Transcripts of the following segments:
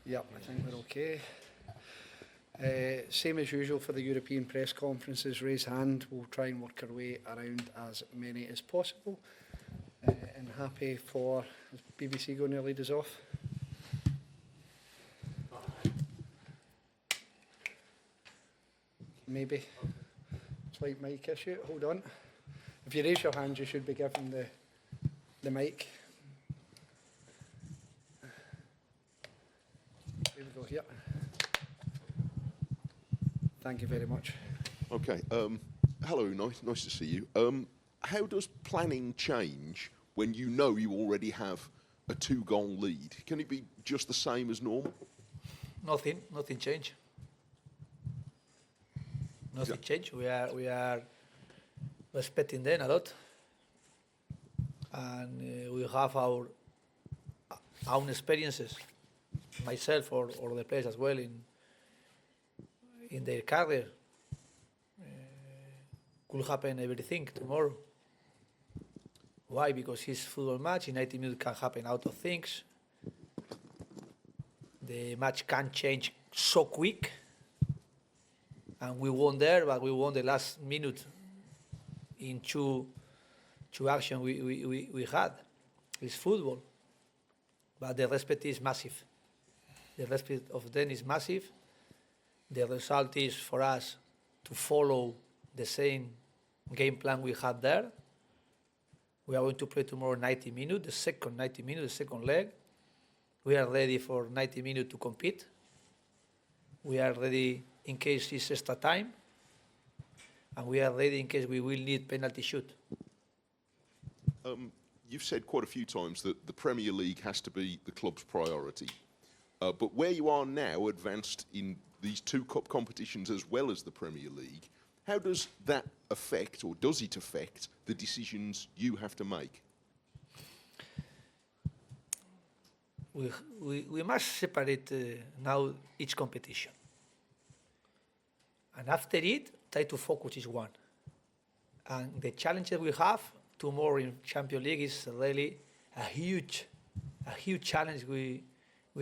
Yep, I think we're okay. Same as usual for the European press conferences, raise hand. We'll try and work our way around as many as possible. And happy for, is BBC going to lead us off? Maybe. Slight mic issue, hold on. If you raise your hand, you should be given the mic. Here we go, here. Thank you very much. Okay. Hello, nice to see you. How does planning change when you know you already have a 2-goal lead? Can it be just the same as normal? Nothing changed. Nothing changed. We are respecting them a lot, and we have our own experiences, myself or the players as well in their career. Could happen everything tomorrow. Why? Because it's football match. In 90 minutes can happen out of things. The match can change so quick. And we won there, but we won the last minute in two action we had. It's football. But the respect is massive. The respect of them is massive. The result is for us to follow the same game plan we had there. We are going to play tomorrow 90 minutes, the second 90 minutes, the second leg. We are ready for 90 minutes to compete. We are ready in case it's extra time. And we are ready in case we will need penalty shoot. You've said quite a few times that the Premier League has to be the club's priority. But where you are now, advanced in these 2 cup competitions as well as the Premier League, how does that affect, or does it affect, the decisions you have to make? We must separate now each competition. And after it, try to focus each one. And the challenge that we have tomorrow in Champions League is really a huge challenge we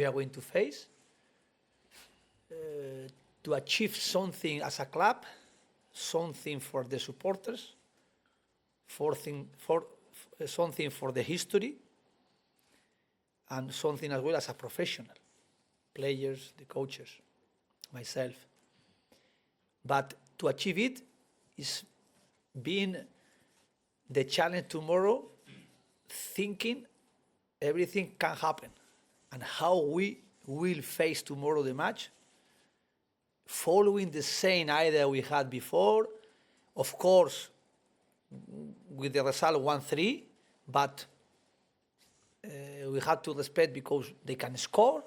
are going to face. To achieve something as a club, something for the supporters, something for the history, and something as well as a professional, players, the coaches, myself. But to achieve it is being the challenge tomorrow, thinking everything can happen, and how we will face tomorrow the match, following the same idea we had before, of course, with the result 1-3, but we have to respect because they can score.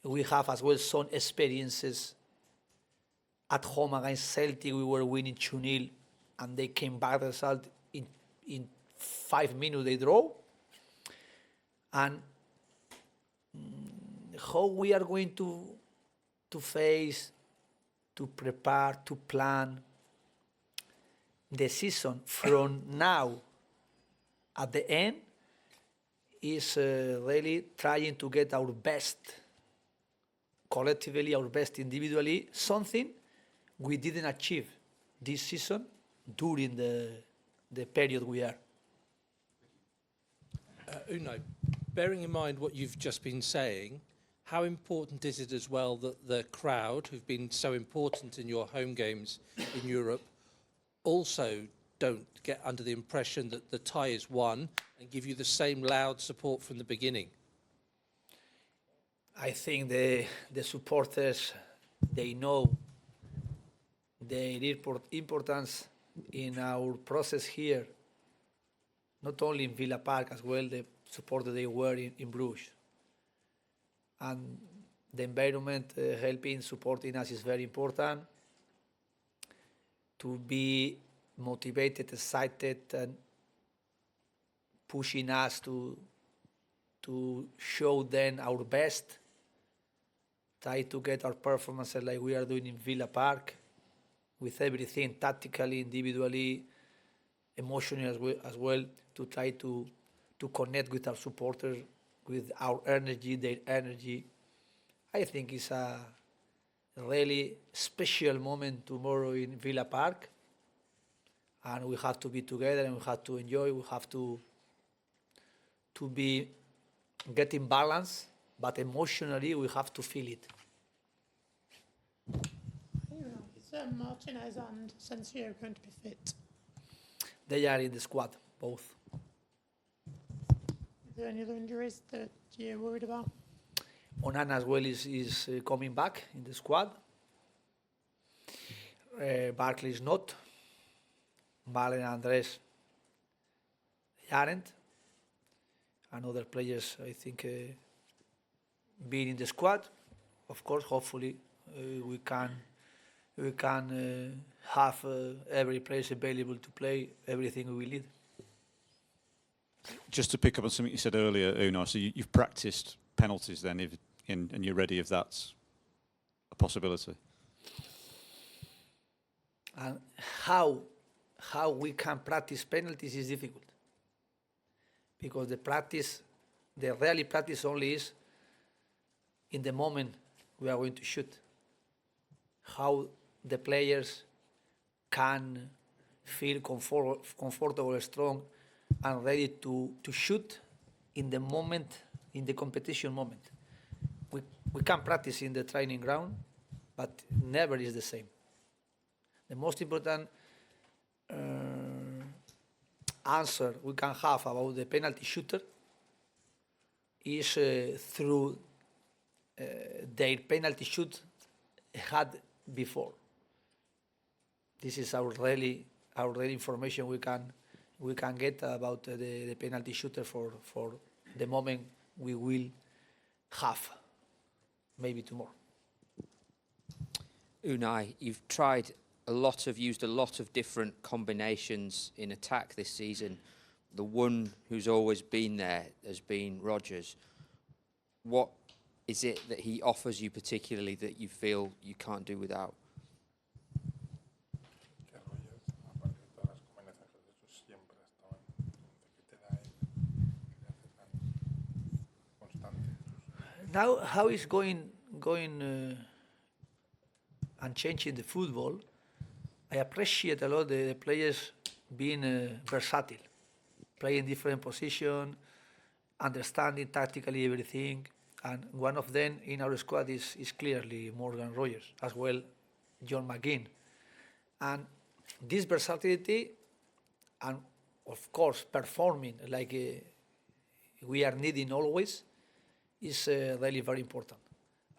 We have as well some experiences at home against Celtic. We were winning 2-0, and they came back the result in 5 minutes, they draw. And how we are going to face, to prepare, to plan the season from now at the end is really trying to get our best collectively, our best individually, something we didn't achieve this season during the period we are. Unai, bearing in mind what you've just been saying, how important is it as well that the crowd, who've been so important in your home games in Europe, also don't get under the impression that the tie is won and give you the same loud support from the beginning? I think the supporters, they know the importance in our process here, not only in Villa Park as well, the support that they were in Brugge. And the environment helping, supporting us is very important. To be motivated, excited, and pushing us to show them our best. Try to get our performances like we are doing in Villa Park, with everything tactically, individually, emotionally as well, to try to connect with our supporters, with our energy, their energy, I think it's a really special moment tomorrow in Villa Park, and we have to be together and we have to enjoy. We have to be getting balance, but emotionally we have to feel it. Is Martinez and Sensio going to be fit? They are in the squad, both. Is there any other injuries that you're worried about? Onana as well is coming back in the squad. Barkley is not. Malen and Andres, they aren't. And other players, I think, being in the squad. Of course, hopefully, we can have every player available to play everything we need. Just to pick up on something you said earlier, Unai, so you've practiced penalties then, and you're ready if that's a possibility? And how we can practice penalties is difficult, because the really practice only is in the moment we are going to shoot. How the players can feel comfortable, strong, and ready to shoot in the moment, in the competition moment. We can practice in the training ground, but never is the same. The most important answer we can have about the penalty shooter is through their penalty shoot had before. This is our really information we can get about the penalty shooter for the moment we will have, maybe tomorrow. Unai, you've used a lot of different combinations in attack this season. The one who's always been there has been Rodgers. What is it that he offers you particularly that you feel you can't do without? Now, how is going and changing the football? I appreciate a lot the players being versatile, playing different positions, understanding tactically everything. And one of them in our squad is clearly Morgan Rogers, as well John McGinn. And this versatility, and of course performing like we are needing always, is really very important.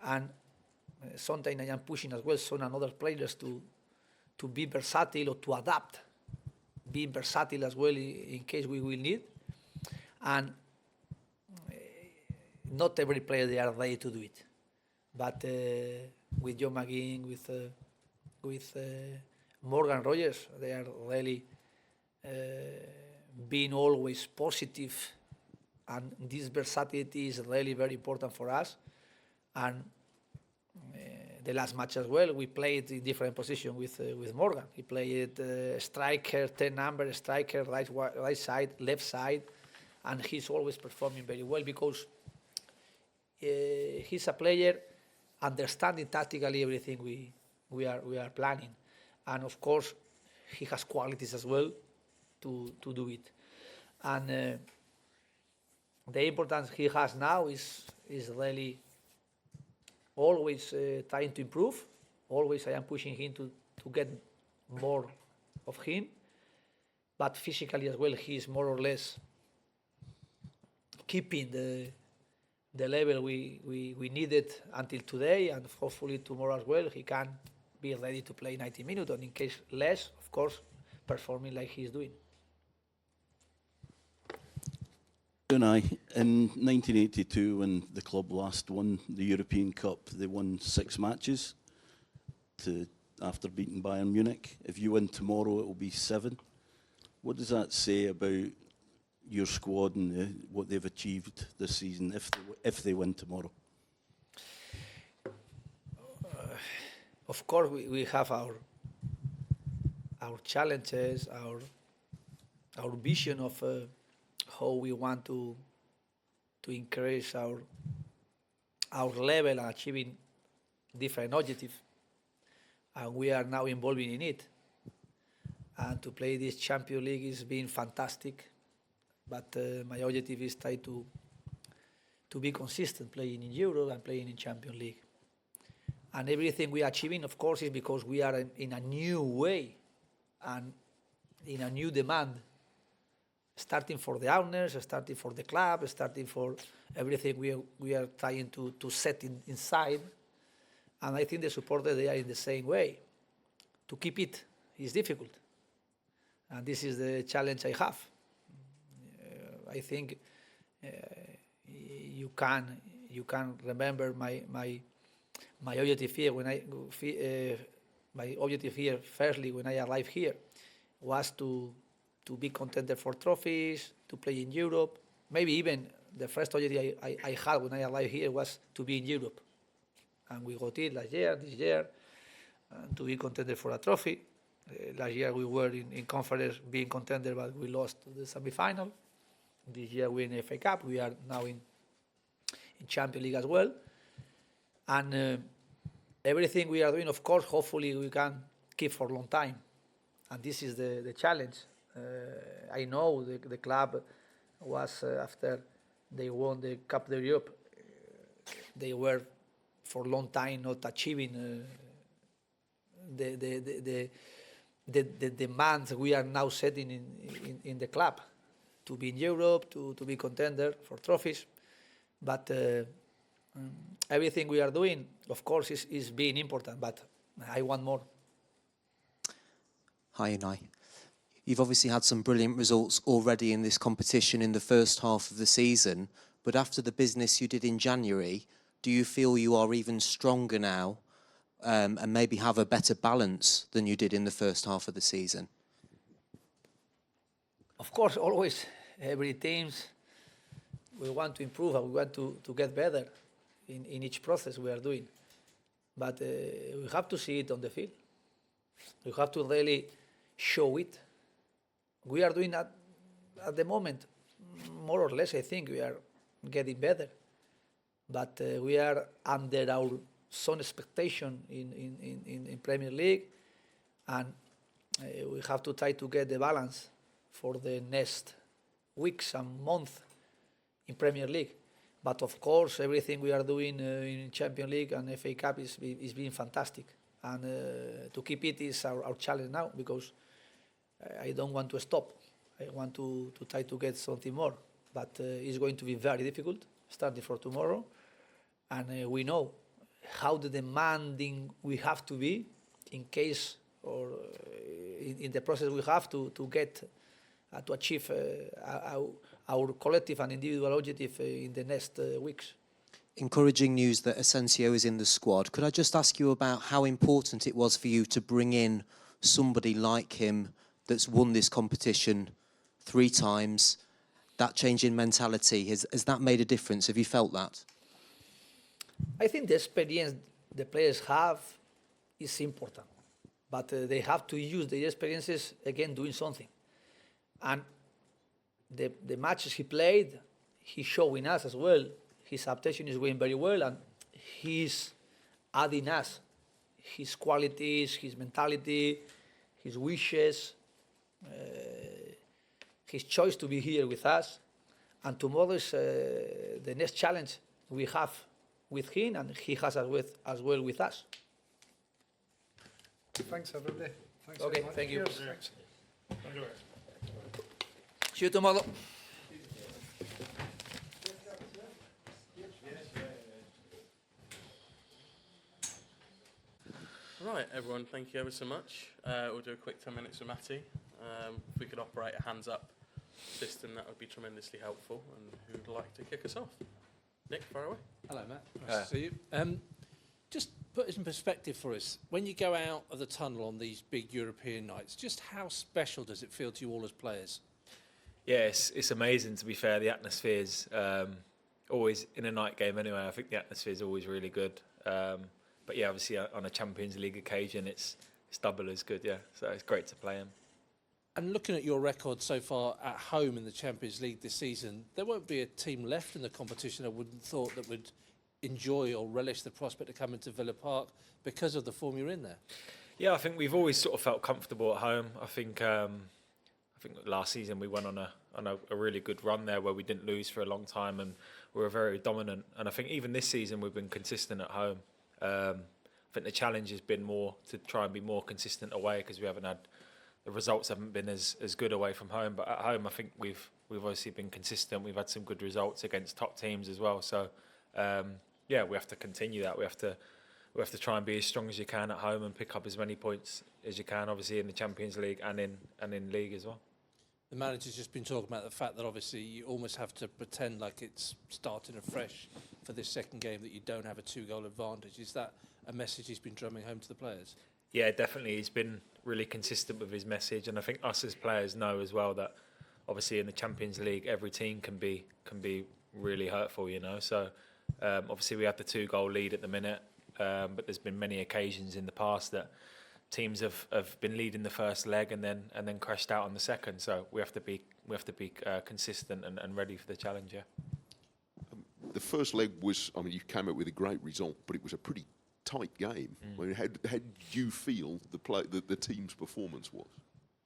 And sometimes I am pushing as well some other players to be versatile or to adapt, being versatile as well in case we will need. And not every player they are ready to do it, but with John McGinn, with Morgan Rogers, they are really being always positive, and this versatility is really very important for us. And the last match as well, we played in different positions with Morgan. He played striker, 10 number, striker, right side, left side, and he's always performing very well because he's a player understanding tactically everything we are planning, and of course he has qualities as well to do it. And the importance he has now is really always trying to improve. Always I am pushing him to get more of him, but physically as well he is more or less keeping the level we needed until today, and hopefully tomorrow as well he can be ready to play 90 minutes, and in case less, of course, performing like he's doing. Unai, in 1982, when the club last won the European Cup, they won 6 matches after beating Bayern Munich. If you win tomorrow, it will be 7. What does that say about your squad and what they've achieved this season if they win tomorrow? Of course, we have our challenges, our vision of how we want to increase our level and achieving different objectives. And we are now involving in it. And to play this Champions League is being fantastic. But my objective is try to be consistent, playing in Europe and playing in Champions League. And everything we are achieving, of course, is because we are in a new way and in a new demand, starting for the owners, starting for the club, starting for everything we are trying to set inside. And I think the supporters, they are in the same way. To keep it is difficult. And this is the challenge I have. I think you can remember my objective here my objective here, firstly, when I arrived here, was to be contender for trophies, to play in Europe. Maybe even the first objective I had when I arrived here was to be in Europe. And we got it last year, this year, to be contender for a trophy. Last year we were in conference being contender, but we lost the semi-final. This year we're in FA Cup. We are now in Champions League as well. And everything we are doing, of course, hopefully we can keep for a long time. And this is the challenge. I know the club was, after they won the Cup of Europe, they were for a long time not achieving the demands we are now setting in the club to be in Europe, to be contender for trophies. But everything we are doing, of course, is being important, but I want more. Hi, Unai. You've obviously had some brilliant results already in this competition in the first half of the season, but after the business you did in January, do you feel you are even stronger now and maybe have a better balance than you did in the first half of the season? Of course, always, every team, we want to improve and we want to get better in each process we are doing. But we have to see it on the field. We have to really show it. We are doing at the moment, more or less, I think we are getting better. But we are under our some expectation in Premier League, and we have to try to get the balance for the next weeks and months in Premier League. But of course, everything we are doing in Champions League and FA Cup is being fantastic. And to keep it is our challenge now, because I don't want to stop. I want to try to get something more. But it's going to be very difficult, starting for tomorrow. And we know how the demanding we have to be in case or in the process we have to get to achieve our collective and individual objective in the next weeks. Encouraging news that Asensio is in the squad. Could I just ask you about how important it was for you to bring in somebody like him that's won this competition 3 times? That change in mentality, has that made a difference? Have you felt that? I think the experience the players have is important, but they have to use the experiences again doing something. And the matches he played, he's showing us as well. His adaptation is going very well, and he's adding us his qualities, his mentality, his wishes, his choice to be here with us. And tomorrow is the next challenge we have with him, and he has as well with us. Thanks, everybody. Thanks Okay, very much. thank you. Cheers. See you tomorrow. Right, everyone, thank you ever so much. We'll do a quick 10 minutes with Matty. If we could operate a hands up system, that would be tremendously helpful. And who would like to kick us off? Nick, fire away. Hello, Matt. Nice to see you. Just put it in perspective for us. When you go out of the tunnel on these big European nights, just how special does it feel to you all as players? Yeah, it's amazing, to be fair. The atmosphere's always, in a night game anyway, I think the atmosphere's always really good. But yeah, obviously on a Champions League occasion, it's double as good, yeah. So it's great to play them. And looking at your record so far at home in the Champions League this season, there won't be a team left in the competition, I wouldn't thought, that would enjoy or relish the prospect of coming to Villa Park because of the form you're in there? Yeah, I think we've always sort of felt comfortable at home. I think last season we went on a really good run there where we didn't lose for a long time and we were very dominant. And I think even this season we've been consistent at home. I think the challenge has been more to try and be more consistent away because the results haven't been as good away from home. But at home, I think we've obviously been consistent. We've had some good results against top teams as well. So yeah, we have to continue that. We have to try and be as strong as you can at home and pick up as many points as you can, obviously in the Champions League and in league as well. The manager's just been talking about the fact that obviously you almost have to pretend like it's starting afresh for this second game, that you don't have a 2-goal advantage. Is that a message he's been drumming home to the players? Yeah, definitely. He's been really consistent with his message, and I think us as players know as well that obviously in the Champions League every team can be really hurtful, you know. So obviously we have the 2-goal lead at the minute, but there's been many occasions in the past that teams have been leading the first leg and then crashed out on the second. So we have to be consistent and ready for the challenge. Yeah. The first leg was, I mean, you came out with a great result, but it was a pretty tight game. I mean, how did you feel the team's performance was?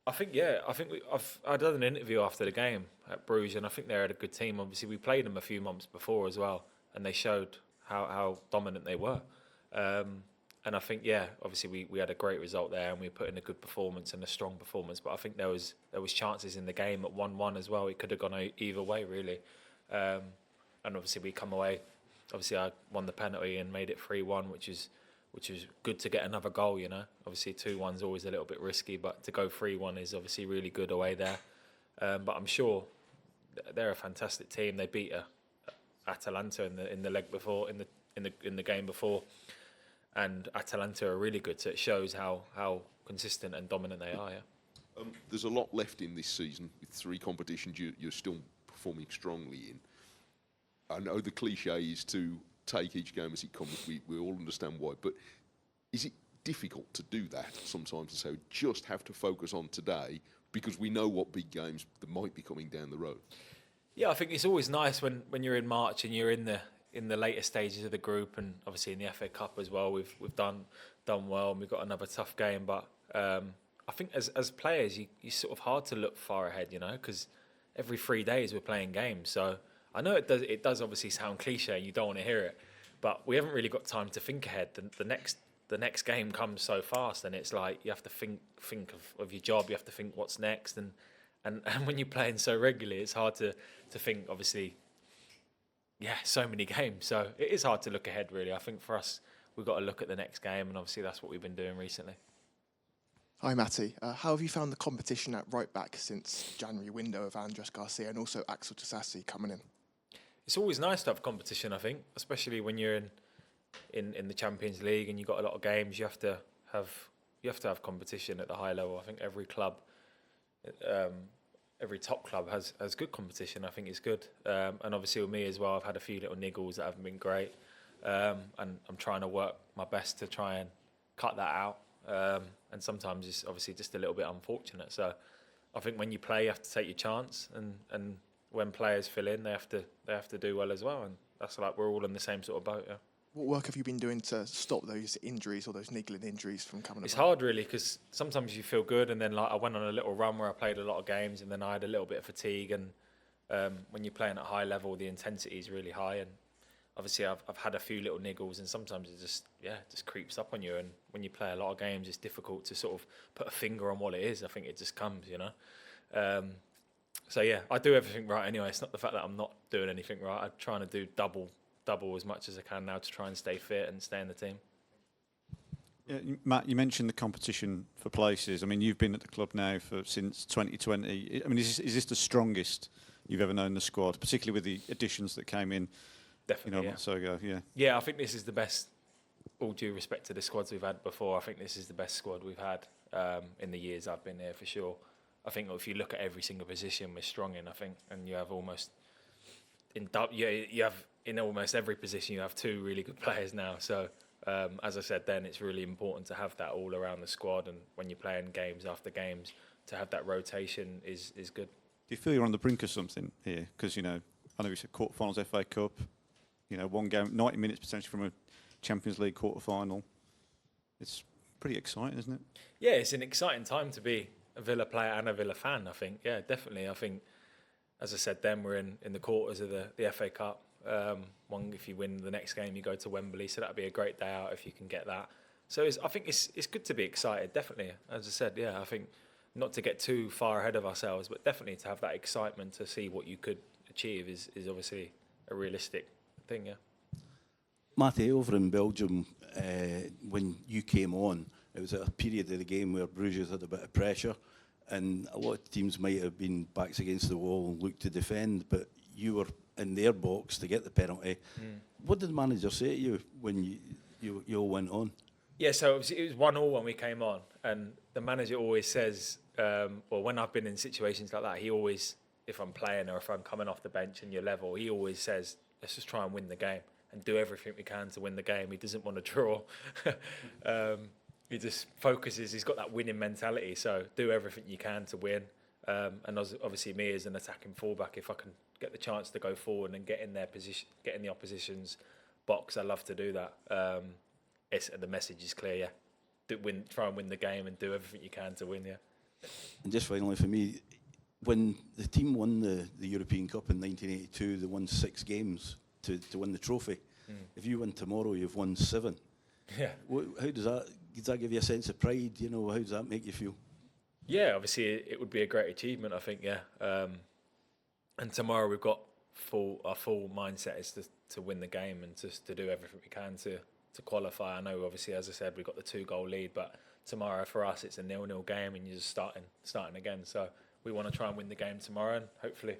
I think I'd done an interview after the game at Brugge, and I think they had a good team. Obviously, we played them a few months before as well, and they showed how dominant they were. And I think, yeah, obviously we had a great result there, and we put in a good performance and a strong performance. But I think there was chances in the game at 1-1 as well. It could have gone either way, really. And obviously we come away. Obviously I won the penalty and made it 3-1, which is good to get another goal. You know, obviously 2-1's always a little bit risky, but to go 3-1 is obviously really good away there. But I'm sure they're a fantastic team. They beat Atalanta in the leg before, in the game before. And Atalanta are really good, so it shows how consistent and dominant they are. Yeah. There's a lot left in this season with 3 competitions you're still performing strongly in. I know the cliche is to take each game as it comes. We all understand why, but is it difficult to do that sometimes, to say we just have to focus on today because we know what big games that might be coming down the road? Yeah, I think it's always nice when you're in March and you're in the later stages of the group, and obviously in the FA Cup as well. We've done well, and we've got another tough game. But I think as players, you're sort of hard to look far ahead, you know, because every 3 days we're playing games. So I know it does obviously sound cliche, and you don't want to hear it, but we haven't really got time to think ahead. The next game comes so fast, and it's like you have to think of your job. You have to think what's next, and when you're playing so regularly, it's hard to think. Obviously. Yeah, so many games. So it is hard to look ahead, really. I think for us, we've got to look at the next game, and obviously that's what we've been doing recently. Hi, Matty. How have you found the competition at right back since January window of Andres Garcia and also Axel Tassasi coming in? It's always nice to have competition, I think, especially when you're in the Champions League and you've got a lot of games. You have to have competition at the high level. I think every club. Every top club has good competition. I think it's good. And obviously with me as well, I've had a few little niggles that haven't been great. And I'm trying to work my best to try and cut that out. And sometimes it's obviously just a little bit unfortunate. So I think when you play, you have to take your chance. And when players fill in, they have to do well as well. And that's like we're all in the same sort of boat, yeah. What work have you been doing to stop those injuries or those niggling injuries from coming It's about? hard, really, because sometimes you feel good, and then like I went on a little run where I played a lot of games, and then I had a little bit of fatigue. And when you're playing at high level, the intensity is really high, and obviously I've had a few little niggles, and sometimes it just creeps up on you. And when you play a lot of games, it's difficult to sort of put a finger on what it is. I think it just comes, you know. So yeah, I do everything right anyway. It's not the fact that I'm not doing anything right. I'm trying to do double as much as I can now to try and stay fit and stay in the team. Yeah, Matt, you mentioned the competition for places. I mean, you've been at the club now since 2020. I mean, is this the strongest you've ever known the squad, particularly with the additions that came in? Definitely, a month or so ago. Yeah. Yeah, I think this is the best. All due respect to the squads we've had before, I think this is the best squad we've had in the years I've been here for sure. I think if you look at every single position, we're strong in. I think, and you have almost in almost every position you have 2 really good players now. So as I said then, it's really important to have that all around the squad, and when you're playing games after games, to have that rotation is good. Do you feel you're on the brink of something here? Because, you know, I know we said quarterfinals FA Cup, you know, one game, 90 minutes potentially from a Champions League quarter-final. It's pretty exciting, isn't it? Yeah, it's an exciting time to be a Villa player and a Villa fan, I think. Yeah, definitely. I think, as I said, then we're in the quarters of the FA Cup. If you win the next game, you go to Wembley, so that'd be a great day out if you can get that. So I think it's good to be excited, definitely. As I said, yeah, I think not to get too far ahead of ourselves, but definitely to have that excitement to see what you could achieve is obviously a realistic thing, yeah. Matty, over in Belgium, when you came on, it was at a period of the game where Brugge had a bit of pressure, and a lot of teams might have been backs against the wall and looked to defend, but you were in their box to get the penalty. What did the manager say to you when you all went on? Yeah, so it was 1-1 when we came on, and the manager always says, well, when I've been in situations like that, he always, if I'm playing or if I'm coming off the bench and you're level, he always says, let's just try and win the game and do everything we can to win the game. He doesn't want to draw. He just focuses, he's got that winning mentality, so do everything you can to win. And obviously me as an attacking fullback, if I can get the chance to go forward and get in their position, get in the opposition's box, I love to do that. The message is clear, yeah. Try and win the game and do everything you can to win, yeah. And just finally for me, when the team won the European Cup in 1982, they won 6 games to win the trophy. If you win tomorrow, you've won 7. Yeah. How does that give you a sense of pride? You know, how does that make you feel? Yeah, obviously it would be a great achievement, I think, yeah. And tomorrow we've got our full mindset is to win the game and just to do everything we can to qualify. I know, obviously, as I said, we've got the 2-goal lead, but tomorrow for us it's a 0-0 game and you're just starting again. So we want to try and win the game tomorrow, and hopefully,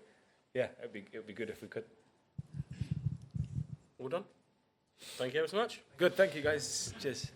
yeah, it'd be good if we could. All done? Thank you ever so much. Good, thank you guys. Cheers.